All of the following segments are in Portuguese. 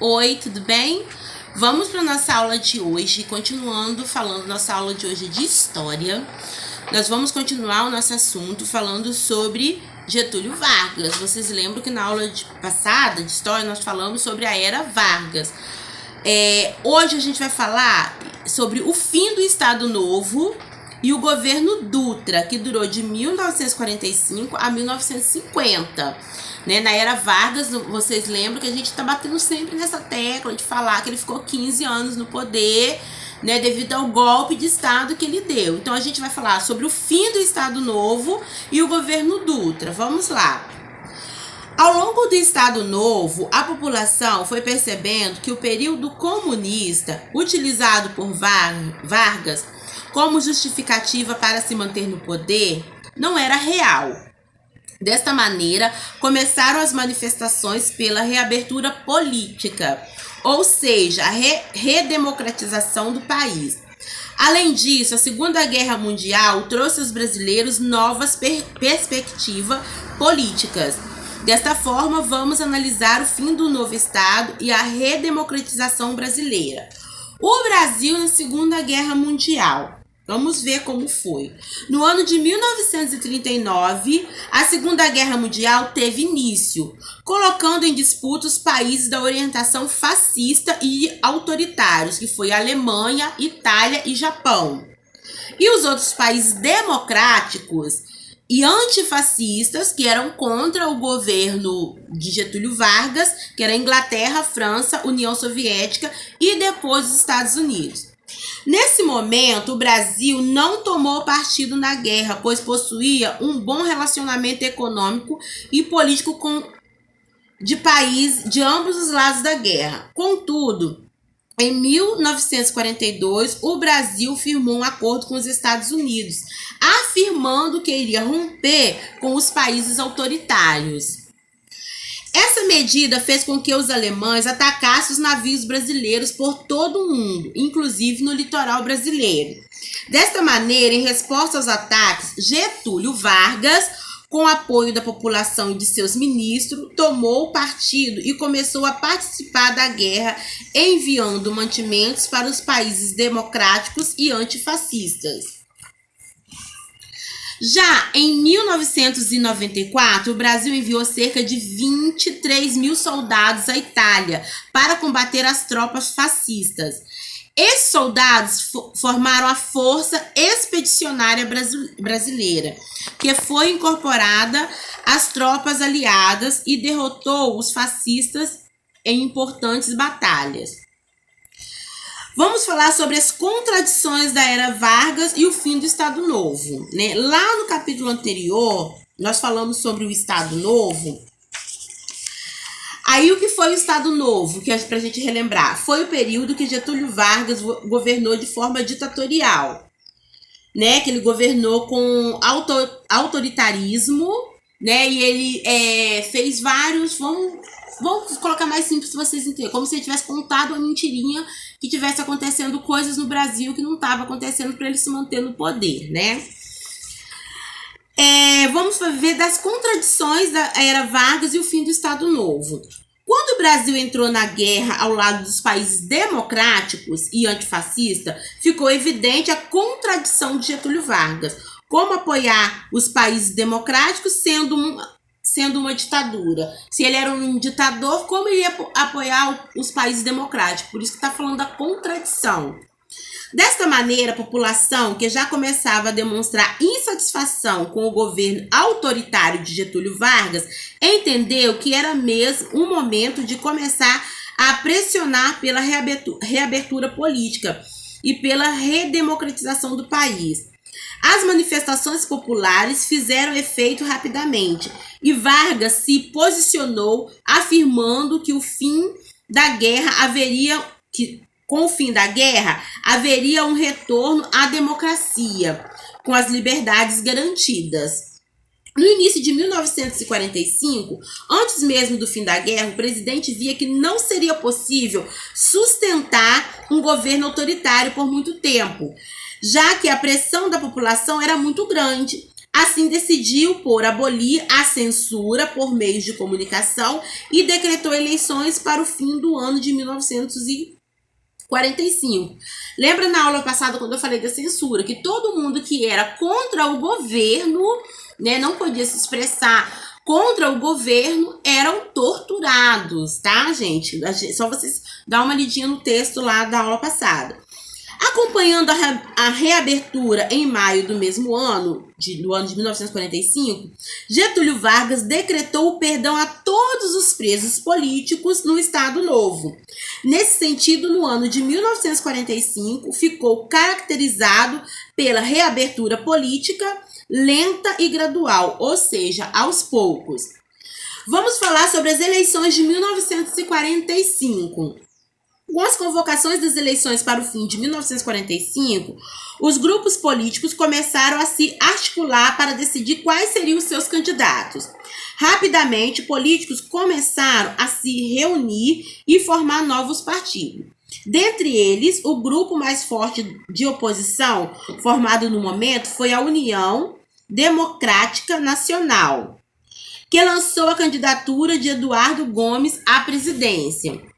Oi, tudo bem? Vamos para nossa aula de hoje, continuando falando nossa aula de hoje de História. Nós vamos continuar o nosso assunto falando sobre Getúlio Vargas. Vocês lembram que na aula passada de História nós falamos sobre a Era Vargas. Hoje a gente vai falar sobre o fim do Estado Novo e o governo Dutra, que durou de 1945 a 1950. Na Era Vargas, vocês lembram que a gente está batendo sempre nessa tecla de falar que ele ficou 15 anos no poder, devido ao golpe de Estado que ele deu. Então a gente vai falar sobre o fim do Estado Novo e o governo Dutra. Vamos lá. Ao longo do Estado Novo, a população foi percebendo que o período comunista, utilizado por Vargas como justificativa para se manter no poder, não era real. Desta maneira, começaram as manifestações pela reabertura política, ou seja, a redemocratização do país. Além disso, a Segunda Guerra Mundial trouxe aos brasileiros novas perspectivas políticas. Desta forma, vamos analisar o fim do novo Estado e a redemocratização brasileira. O Brasil na Segunda Guerra Mundial. Vamos ver como foi. No ano de 1939, a Segunda Guerra Mundial teve início, colocando em disputa os países da orientação fascista e autoritários, que foi a Alemanha, Itália e Japão. E os outros países democráticos e antifascistas, que eram contra o governo de Getúlio Vargas, que era a Inglaterra, França, União Soviética e depois os Estados Unidos. Nesse momento, o Brasil não tomou partido na guerra, pois possuía um bom relacionamento econômico e político de país de ambos os lados da guerra. Contudo, em 1942, o Brasil firmou um acordo com os Estados Unidos, afirmando que iria romper com os países autoritários. Essa medida fez com que os alemães atacassem os navios brasileiros por todo o mundo, inclusive no litoral brasileiro. Desta maneira, em resposta aos ataques, Getúlio Vargas, com apoio da população e de seus ministros, tomou partido e começou a participar da guerra, enviando mantimentos para os países democráticos e antifascistas. Já em 1994, o Brasil enviou cerca de 23 mil soldados à Itália para combater as tropas fascistas. Esses soldados formaram a Força Expedicionária Brasileira, que foi incorporada às tropas aliadas e derrotou os fascistas em importantes batalhas. Vamos falar sobre as contradições da Era Vargas e o fim do Estado Novo. Lá no capítulo anterior, nós falamos sobre o Estado Novo. Aí, o que foi o Estado Novo, que é para a gente relembrar? Foi o período que Getúlio Vargas governou de forma ditatorial. Que ele governou com autoritarismo, e ele fez vários... Vamos colocar mais simples para vocês entenderem. Como se ele tivesse contado uma mentirinha que tivesse acontecendo coisas no Brasil que não estava acontecendo para ele se manter no poder, Vamos ver das contradições da Era Vargas e o fim do Estado Novo. Quando o Brasil entrou na guerra ao lado dos países democráticos e antifascistas, ficou evidente a contradição de Getúlio Vargas. Como apoiar os países democráticos sendo uma ditadura? Se ele era um ditador, como ele ia apoiar os países democráticos? Por isso que está falando da contradição. Desta maneira, a população, que já começava a demonstrar insatisfação com o governo autoritário de Getúlio Vargas, entendeu que era mesmo o momento de começar a pressionar pela reabertura política e pela redemocratização do país. As manifestações populares fizeram efeito rapidamente e Vargas se posicionou afirmando que com o fim da guerra haveria um retorno à democracia, com as liberdades garantidas. No início de 1945, antes mesmo do fim da guerra, o presidente via que não seria possível sustentar um governo autoritário por muito tempo, já que a pressão da população era muito grande. Assim, decidiu por abolir a censura por meios de comunicação e decretou eleições para o fim do ano de 1945. Lembra na aula passada, quando eu falei da censura, que todo mundo que era contra o governo, né, não podia se expressar contra o governo, eram torturados, tá, gente? Só vocês dar uma lidinha no texto lá da aula passada. Acompanhando a reabertura em maio do mesmo ano, do ano de 1945, Getúlio Vargas decretou o perdão a todos os presos políticos no Estado Novo. Nesse sentido, no ano de 1945, ficou caracterizado pela reabertura política lenta e gradual, ou seja, aos poucos. Vamos falar sobre as eleições de 1945. Com as convocações das eleições para o fim de 1945, os grupos políticos começaram a se articular para decidir quais seriam os seus candidatos. Rapidamente, políticos começaram a se reunir e formar novos partidos. Dentre eles, o grupo mais forte de oposição formado no momento foi a União Democrática Nacional, que lançou a candidatura de Eduardo Gomes à presidência.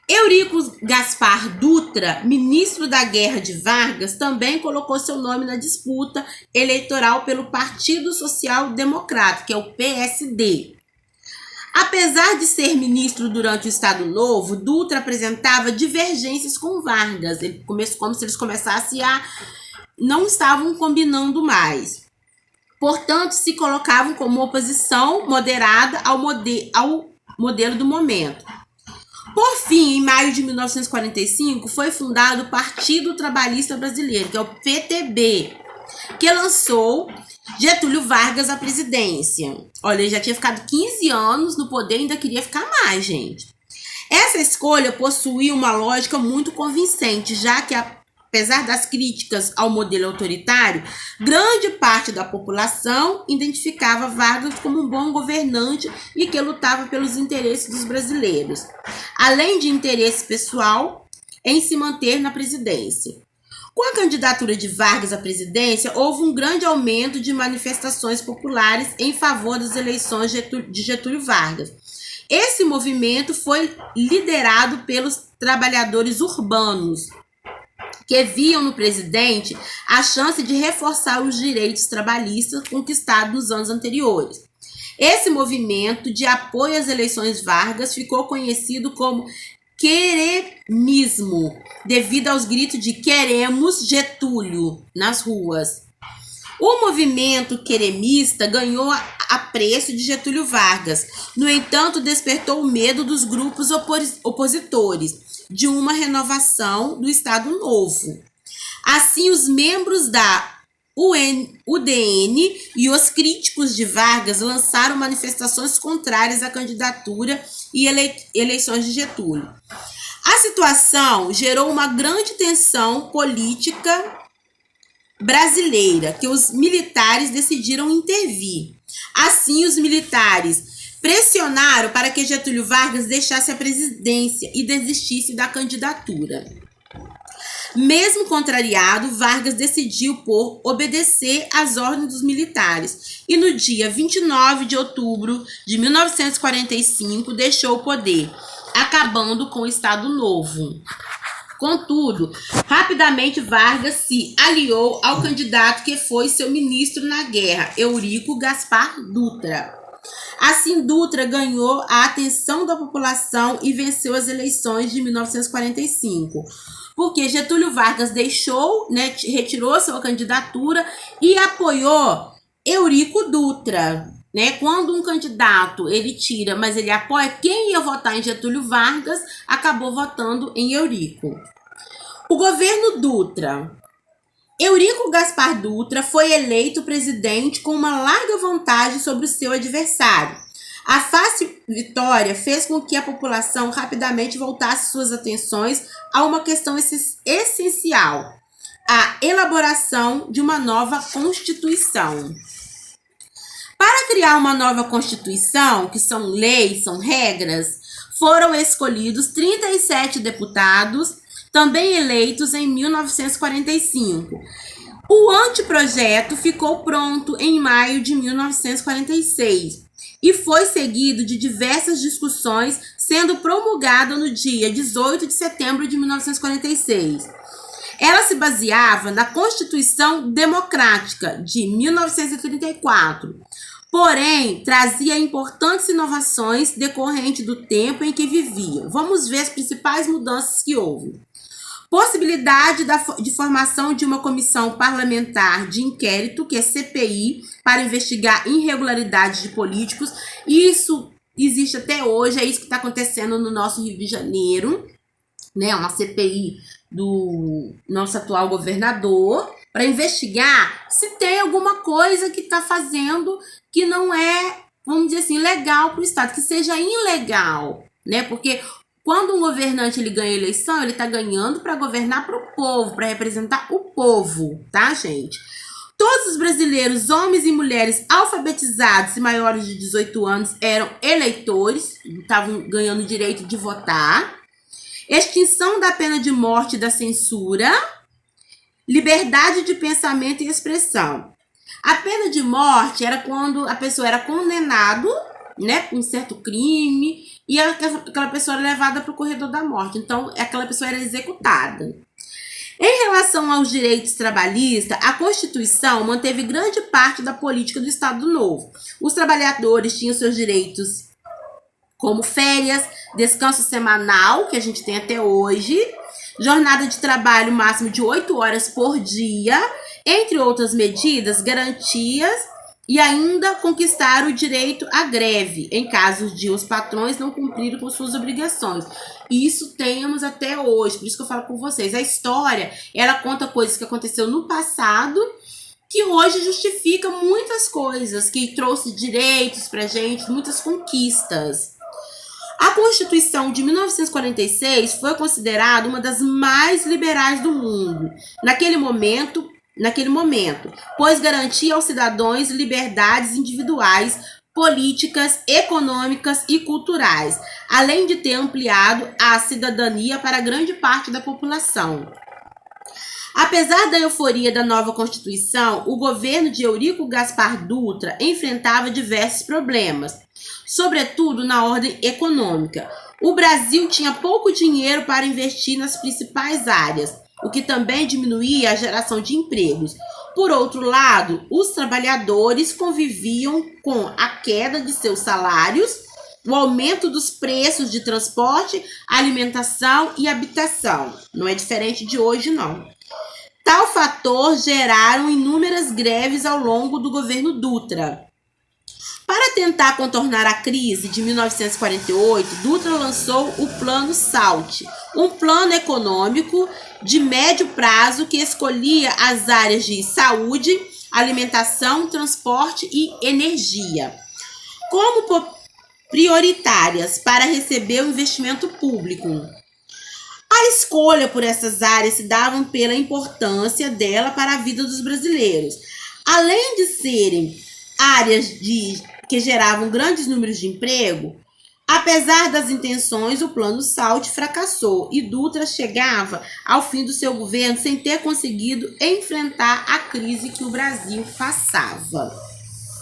Eurico Gaspar Dutra, ministro da Guerra de Vargas, também colocou seu nome na disputa eleitoral pelo Partido Social Democrata, que é o PSD. Apesar de ser ministro durante o Estado Novo, Dutra apresentava divergências com Vargas. Ele começou como se eles começassem a não estavam combinando mais. Portanto, se colocavam como oposição moderada ao modelo do momento. Por fim, em maio de 1945, foi fundado o Partido Trabalhista Brasileiro, que é o PTB, que lançou Getúlio Vargas à presidência. Olha, ele já tinha ficado 15 anos no poder e ainda queria ficar mais, gente. Essa escolha possuía uma lógica muito convincente, já que, apesar das críticas ao modelo autoritário, grande parte da população identificava Vargas como um bom governante e que lutava pelos interesses dos brasileiros, além de interesse pessoal em se manter na presidência. Com a candidatura de Vargas à presidência, houve um grande aumento de manifestações populares em favor das eleições de Getúlio Vargas. Esse movimento foi liderado pelos trabalhadores urbanos, que viam no presidente a chance de reforçar os direitos trabalhistas conquistados nos anos anteriores. Esse movimento de apoio às eleições Vargas ficou conhecido como queremismo, devido aos gritos de "queremos Getúlio" nas ruas. O movimento queremista ganhou apreço de Getúlio Vargas. No entanto, despertou o medo dos grupos opositores de uma renovação do Estado Novo. Assim, os membros da UDN e os críticos de Vargas lançaram manifestações contrárias à candidatura e eleições de Getúlio. A situação gerou uma grande tensão política brasileira, que os militares decidiram intervir. Assim, os militares pressionaram para que Getúlio Vargas deixasse a presidência e desistisse da candidatura. Mesmo contrariado, Vargas decidiu por obedecer às ordens dos militares e no dia 29 de outubro de 1945 deixou o poder, acabando com o Estado Novo. Contudo, rapidamente Vargas se aliou ao candidato que foi seu ministro na guerra, Eurico Gaspar Dutra. Assim, Dutra ganhou a atenção da população e venceu as eleições de 1945, porque Getúlio Vargas retirou sua candidatura e apoiou Eurico Dutra. Quando um candidato ele tira, mas ele apoia, quem ia votar em Getúlio Vargas acabou votando em Eurico. O governo Dutra. Eurico Gaspar Dutra foi eleito presidente com uma larga vantagem sobre o seu adversário. A fácil vitória fez com que a população rapidamente voltasse suas atenções a uma questão essencial: a elaboração de uma nova Constituição. Para criar uma nova Constituição, que são leis, são regras, foram escolhidos 37 deputados, também eleitos em 1945. O anteprojeto ficou pronto em maio de 1946 e foi seguido de diversas discussões, sendo promulgada no dia 18 de setembro de 1946. Ela se baseava na Constituição Democrática de 1934, porém trazia importantes inovações decorrentes do tempo em que viviam. Vamos ver as principais mudanças que houve. Possibilidade de formação de uma comissão parlamentar de inquérito, que é CPI, para investigar irregularidades de políticos. Isso existe até hoje, é isso que está acontecendo no nosso Rio de Janeiro, né? Uma CPI do nosso atual governador, para investigar se tem alguma coisa que está fazendo que não é, vamos dizer assim, legal para o Estado, que seja ilegal, né? Porque quando um governante ele ganha a eleição, ele está ganhando para governar para o povo, para representar o povo, tá, gente? Todos os brasileiros, homens e mulheres alfabetizados e maiores de 18 anos eram eleitores, estavam ganhando o direito de votar. Extinção da pena de morte e da censura. Liberdade de pensamento e expressão. A pena de morte era quando a pessoa era condenada, né, por um certo crime, e aquela pessoa era levada para o corredor da morte. Então, aquela pessoa era executada. Em relação aos direitos trabalhistas, a Constituição manteve grande parte da política do Estado Novo. Os trabalhadores tinham seus direitos como férias, descanso semanal, que a gente tem até hoje, jornada de trabalho máximo de 8 horas por dia, entre outras medidas, garantias, e ainda conquistar o direito à greve, em caso de os patrões não cumprirem com suas obrigações. Isso temos até hoje, por isso que eu falo com vocês. A história, ela conta coisas que aconteceu no passado, que hoje justifica muitas coisas, que trouxe direitos pra gente, muitas conquistas. A Constituição de 1946 foi considerada uma das mais liberais do mundo, naquele momento, pois garantia aos cidadãos liberdades individuais, políticas, econômicas e culturais, além de ter ampliado a cidadania para grande parte da população. Apesar da euforia da nova Constituição, o governo de Eurico Gaspar Dutra enfrentava diversos problemas, sobretudo na ordem econômica. O Brasil tinha pouco dinheiro para investir nas principais áreas, o que também diminuía a geração de empregos. Por outro lado, os trabalhadores conviviam com a queda de seus salários, o aumento dos preços de transporte, alimentação e habitação. Não é diferente de hoje, não. Tal fator geraram inúmeras greves ao longo do governo Dutra. Para tentar contornar a crise de 1948, Dutra lançou o Plano SALT, um plano econômico de médio prazo que escolhia as áreas de saúde, alimentação, transporte e energia como prioritárias para receber o investimento público. A escolha por essas áreas se dava pela importância dela para a vida dos brasileiros. Além de serem áreas que geravam grandes números de emprego, apesar das intenções, o plano SALT fracassou e Dutra chegava ao fim do seu governo sem ter conseguido enfrentar a crise que o Brasil passava.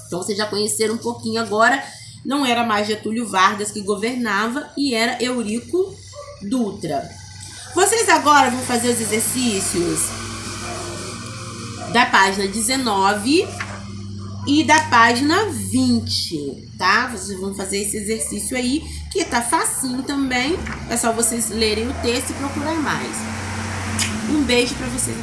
Então vocês já conheceram um pouquinho agora, não era mais Getúlio Vargas que governava e era Eurico Dutra. Vocês agora vão fazer os exercícios da página 19 e da página 20, tá? Vocês vão fazer esse exercício aí, que tá facinho também. É só vocês lerem o texto e procurar mais. Um beijo pra vocês.